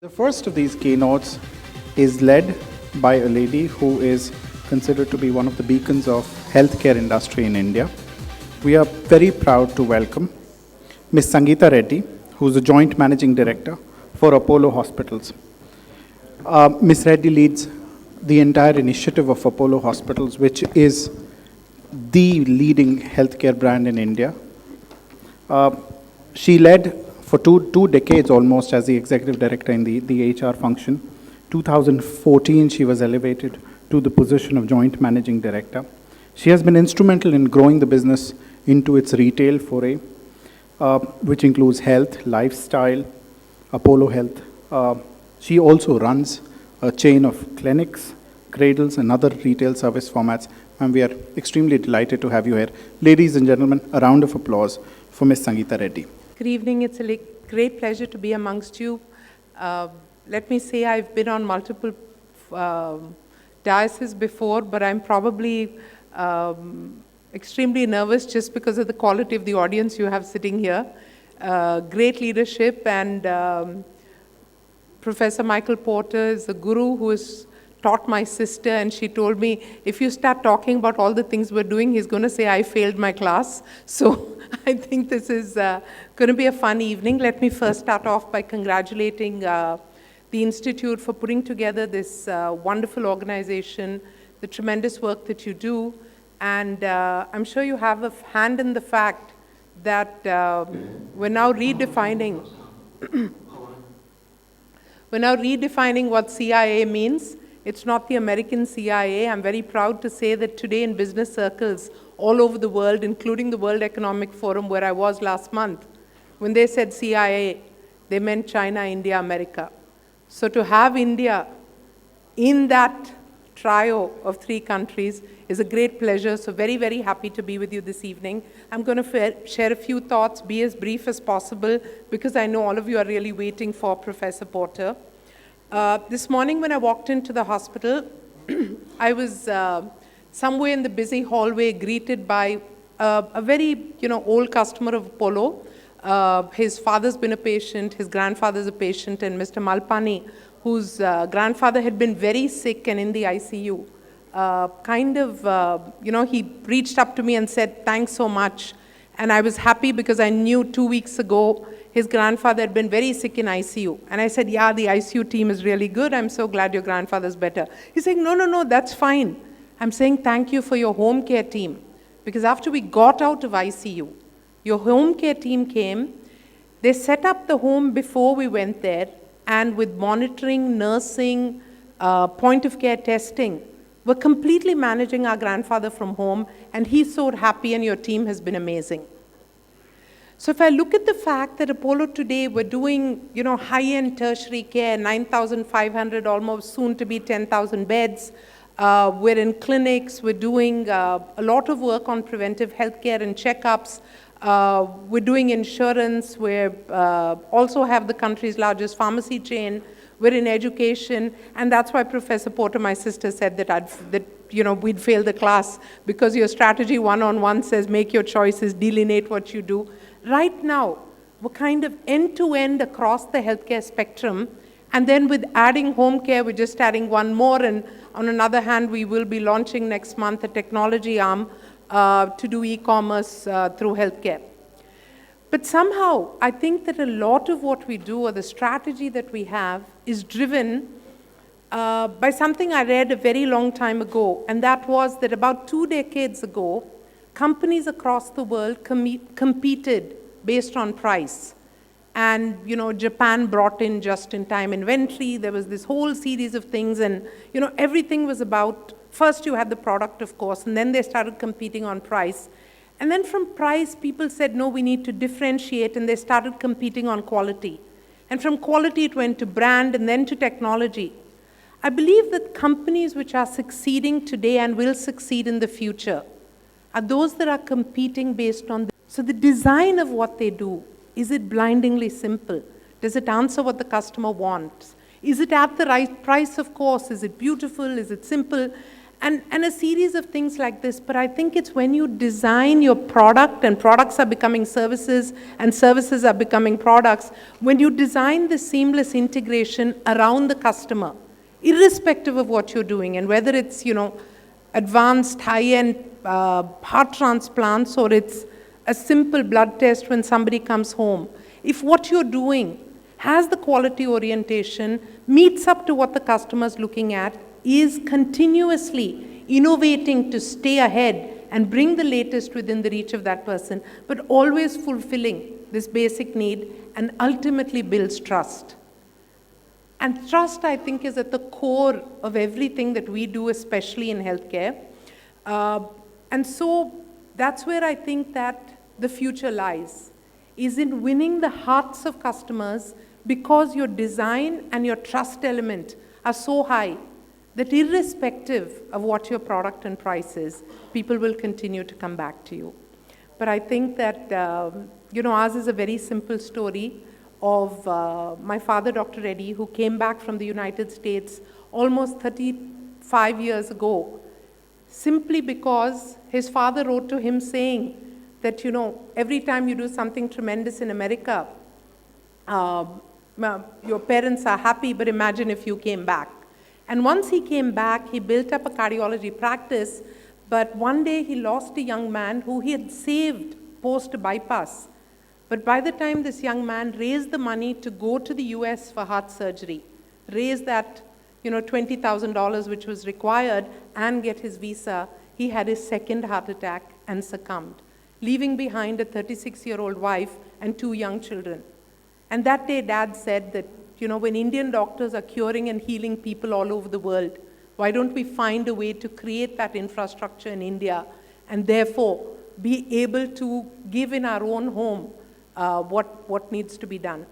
The first of these keynotes is led by a lady who is considered to be one of the beacons of healthcare industry in India. We are very proud to welcome Ms. Sangita Reddy, who is the Joint Managing Director for Apollo Hospitals. Ms. Reddy leads the entire initiative of Apollo Hospitals, which is the leading healthcare brand in India. She led for two decades almost as the executive director in the HR function. 2014, she was elevated to the position of joint managing director. She has been instrumental in growing the business into its retail foray, which includes health, lifestyle, Apollo Health. She also runs a chain of clinics, cradles, and other retail service formats, and we are extremely delighted to have you here. Ladies and gentlemen, a round of applause for Ms. Sangita Reddy. Good evening. It's a great pleasure to be amongst you. Let me say I've been on multiple dioceses before, but I'm probably extremely nervous just because of the quality of the audience you have sitting here. Great leadership, and Professor Michael Porter is the guru who has taught my sister, and she told me, if you start talking about all the things we're doing, he's going to say I failed my class. So I think this is going to be a fun evening. Let me first start off by congratulating the Institute for putting together this wonderful organization, the tremendous work that you do, and I'm sure you have a hand in the fact that we're now redefining what CIA means. It's not the American CIA. I'm very proud to say that today in business circles all over the world, including the World Economic Forum where I was last month, when they said CIA, they meant China, India, America. So to have India in that trio of three countries is a great pleasure. So very, very happy to be with you this evening. I'm going to share a few thoughts, be as brief as possible, because I know all of you are really waiting for Professor Porter. This morning when I walked into the hospital, I was somewhere in the busy hallway greeted by a very old customer of Apollo. His father's been a patient, his grandfather's a patient, and Mr. Malpani, whose grandfather had been very sick and in the ICU. He reached up to me and said, thanks so much. And I was happy because I knew 2 weeks ago his grandfather had been very sick in ICU. And I said, yeah, the ICU team is really good. I'm so glad your grandfather's better. He's saying, no, that's fine. I'm saying thank you for your home care team. Because after we got out of ICU, your home care team came. They set up the home before we went there. And with monitoring, nursing, point of care testing, we're completely managing our grandfather from home. And he's so happy, and your team has been amazing. So if I look at the fact that Apollo today, we're doing, high-end tertiary care, 9,500, almost soon to be 10,000 beds. We're in clinics. We're doing a lot of work on preventive healthcare and checkups. We're doing insurance. We also have the country's largest pharmacy chain. We're in education, and that's why Professor Porter, my sister, said that we'd fail the class because your strategy one-on-one says make your choices, delineate what you do. Right now, we're kind of end-to-end across the healthcare spectrum, and then with adding home care, we're just adding one more, and on another hand, we will be launching next month a technology arm to do e-commerce through healthcare. But somehow, I think that a lot of what we do, or the strategy that we have, is driven by something I read a very long time ago, and that was that about 2 decades ago, companies across the world competed based on price. And, Japan brought in just-in-time inventory. There was this whole series of things, and, everything was about, first you had the product, of course, and then they started competing on price. And then from price, people said, no, we need to differentiate, and they started competing on quality. And from quality, it went to brand and then to technology. I believe that companies which are succeeding today and will succeed in the future are those that are competing based on so the design of what they do. Is it blindingly simple? Does it answer what the customer wants? Is it at the right price, of course? Is it beautiful? Is it simple? And a series of things like this. But I think it's when you design your product, and products are becoming services, and services are becoming products, when you design the seamless integration around the customer, irrespective of what you're doing, and whether it's, advanced high-end heart transplants, or it's a simple blood test when somebody comes home. If what you're doing has the quality orientation, meets up to what the customer's looking at, is continuously innovating to stay ahead and bring the latest within the reach of that person, but always fulfilling this basic need, and ultimately builds trust. And trust, I think, is at the core of everything that we do, especially in healthcare. And so that's where I think that the future lies, is in winning the hearts of customers, because your design and your trust element are so high that irrespective of what your product and price is, people will continue to come back to you. But I think that, ours is a very simple story of my father, Dr. Reddy, who came back from the United States almost 35 years ago, simply because his father wrote to him saying that, every time you do something tremendous in America, your parents are happy, but imagine if you came back. And once he came back, he built up a cardiology practice, but one day he lost a young man who he had saved post-bypass. But by the time this young man raised the money to go to the US for heart surgery, raise that, $20,000 which was required, and get his visa, he had his second heart attack and succumbed, leaving behind a 36-year-old wife and 2 young children. And that day, Dad said that, when Indian doctors are curing and healing people all over the world, why don't we find a way to create that infrastructure in India, and therefore be able to give in our own home what needs to be done.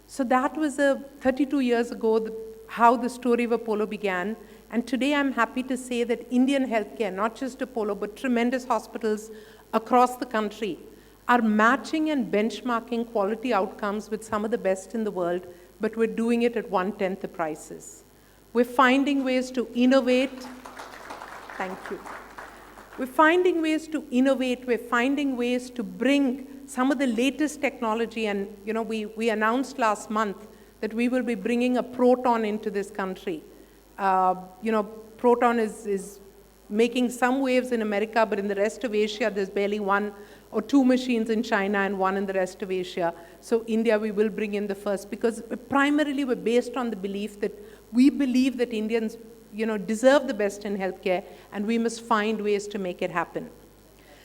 So that was 32 years ago, how the story of Apollo began. And today I'm happy to say that Indian healthcare, not just Apollo, but tremendous hospitals across the country, are matching and benchmarking quality outcomes with some of the best in the world, but we're doing it at 1/10 the prices. We're finding ways to innovate. Thank you. We're finding ways to innovate. We're finding ways to bring some of the latest technology. And we announced last month that we will be bringing a proton into this country. Proton is making some waves in America, but in the rest of Asia, there's barely 1 or 2 machines in China and 1 in the rest of Asia. So India, we will bring in the first, because primarily we're based on the belief that we believe that Indians, deserve the best in healthcare, and we must find ways to make it happen.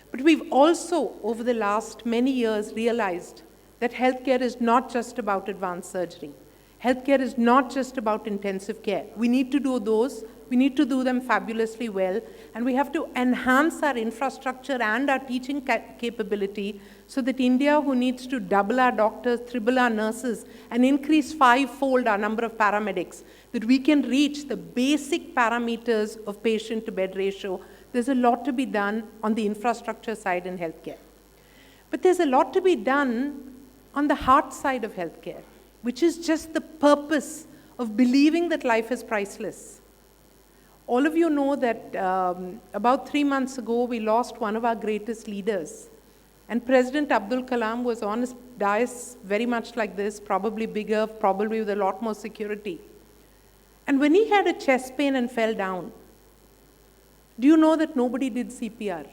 But we've also, over the last many years, realized that healthcare is not just about advanced surgery. Healthcare is not just about intensive care. We need to do those. We need to do them fabulously well, and we have to enhance our infrastructure and our teaching capability, so that India, who needs to double our doctors, triple our nurses, and increase 5-fold our number of paramedics, that we can reach the basic parameters of patient-to-bed ratio. There's a lot to be done on the infrastructure side in healthcare. But there's a lot to be done on the heart side of healthcare, which is just the purpose of believing that life is priceless. All of you know that about 3 months ago, we lost one of our greatest leaders. And President Abdul Kalam was on his dais very much like this, probably bigger, probably with a lot more security. And when he had a chest pain and fell down, do you know that nobody did CPR?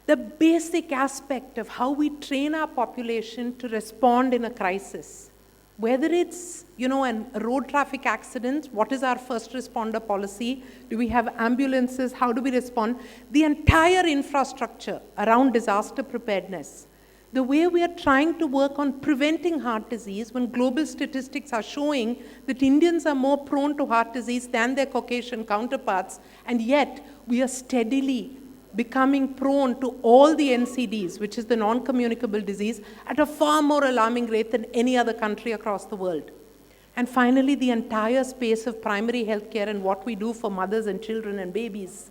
The basic aspect of how we train our population to respond in a crisis, whether it's, a road traffic accident, what is our first responder policy? Do we have ambulances? How do we respond? The entire infrastructure around disaster preparedness, the way we are trying to work on preventing heart disease, when global statistics are showing that Indians are more prone to heart disease than their Caucasian counterparts, and yet we are steadily becoming prone to all the NCDs, which is the non-communicable disease, at a far more alarming rate than any other country across the world. And finally, the entire space of primary healthcare and what we do for mothers and children and babies.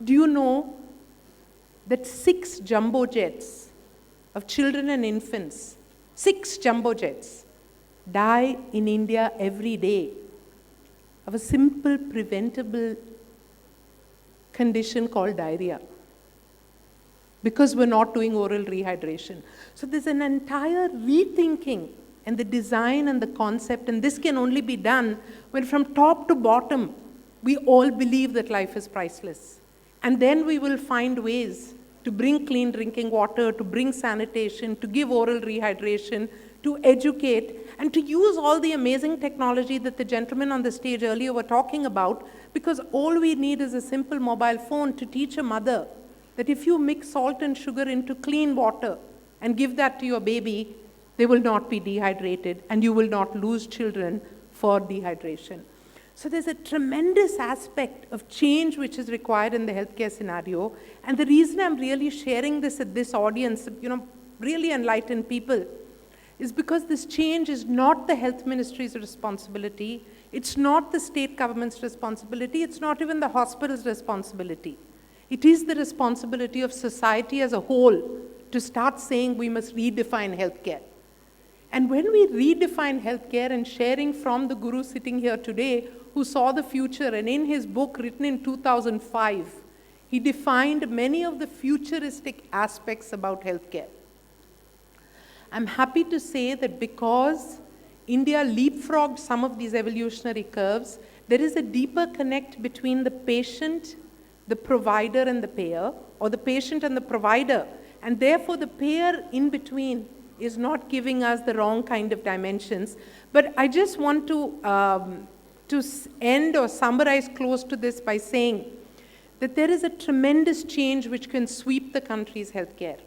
Do you know that 6 jumbo jets of children and infants, 6 jumbo jets, die in India every day? of a simple preventable condition called diarrhea, because we're not doing oral rehydration. So there's an entire rethinking and the design and the concept, and this can only be done when from top to bottom, we all believe that life is priceless. And then we will find ways to bring clean drinking water, to bring sanitation, to give oral rehydration, to educate, and to use all the amazing technology that the gentlemen on the stage earlier were talking about, because all we need is a simple mobile phone to teach a mother that if you mix salt and sugar into clean water and give that to your baby, they will not be dehydrated, and you will not lose children for dehydration. So there's a tremendous aspect of change which is required in the healthcare scenario, and the reason I'm really sharing this at this audience, really enlighten people, is because this change is not the health ministry's responsibility, it's not the state government's responsibility, it's not even the hospital's responsibility. It is the responsibility of society as a whole to start saying we must redefine healthcare. And when we redefine healthcare, and sharing from the guru sitting here today, who saw the future, and in his book written in 2005, he defined many of the futuristic aspects about healthcare. I'm happy to say that because India leapfrogged some of these evolutionary curves, there is a deeper connect between the patient, the provider, and the payer, or the patient and the provider, and therefore the payer in between is not giving us the wrong kind of dimensions. But I just want to end or summarize close to this by saying that there is a tremendous change which can sweep the country's healthcare.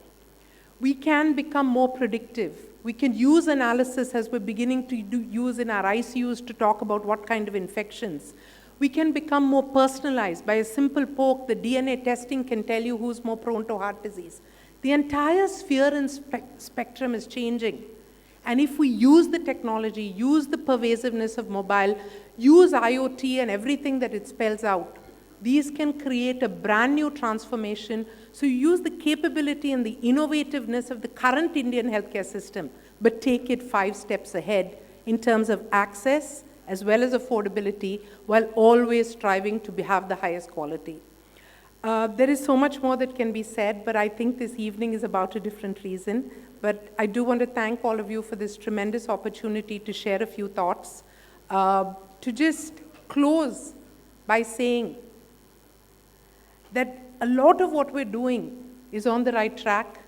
We can become more predictive. We can use analysis, as we're beginning to use in our ICUs, to talk about what kind of infections. We can become more personalized. By a simple poke, the DNA testing can tell you who's more prone to heart disease. The entire sphere and spectrum is changing. And if we use the technology, use the pervasiveness of mobile, use IoT and everything that it spells out, these can create a brand new transformation. So you use the capability and the innovativeness of the current Indian healthcare system, but take it 5 steps ahead in terms of access as well as affordability, while always striving to have the highest quality. There is so much more that can be said, but I think this evening is about a different reason. But I do want to thank all of you for this tremendous opportunity to share a few thoughts. To just close by saying that a lot of what we're doing is on the right track,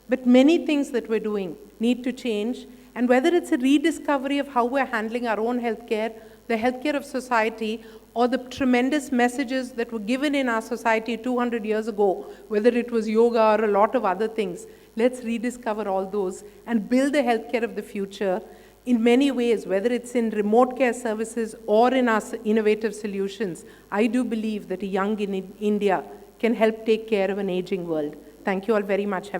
but many things that we're doing need to change. And whether it's a rediscovery of how we're handling our own healthcare, the healthcare of society, or the tremendous messages that were given in our society 200 years ago, whether it was yoga or a lot of other things, let's rediscover all those and build the healthcare of the future in many ways, whether it's in remote care services or in our innovative solutions. I do believe that a young in India can help take care of an aging world. Thank you all very much. Have a